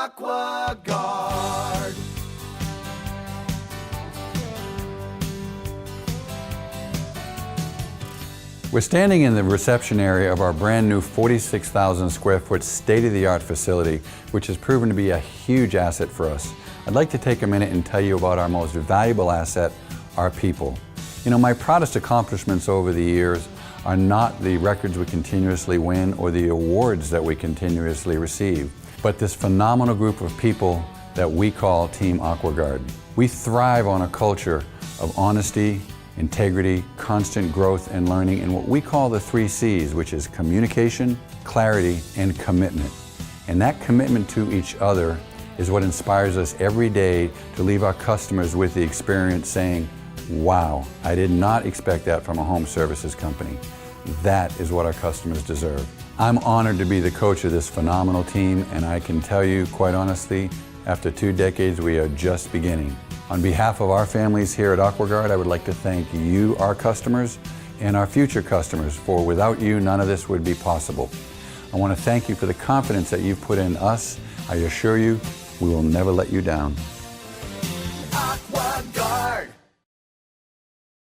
AquaGuard. We're standing in the reception area of our brand new 46,000 square foot state-of-the-art facility, which has proven to be a huge asset for us. I'd like to take a minute and tell you about our most valuable asset, our people. You know, my proudest accomplishments over the years are not the records we continuously win or the awards that we continuously receive, but this phenomenal group of people that we call Team AquaGuard. We thrive on a culture of honesty, integrity, constant growth and learning, and what we call the 3 C's, which is communication, clarity, and commitment. And that commitment to each other is what inspires us every day to leave our customers with the experience saying, wow, I did not expect that from a home services company. That is what our customers deserve. I'm honored to be the coach of this phenomenal team, and I can tell you, quite honestly, after 2 decades, we are just beginning. On behalf of our families here at AquaGuard, I would like to thank you, our customers, and our future customers, for without you, none of this would be possible. I want to thank you for the confidence that you've put in us. I assure you, we will never let you down.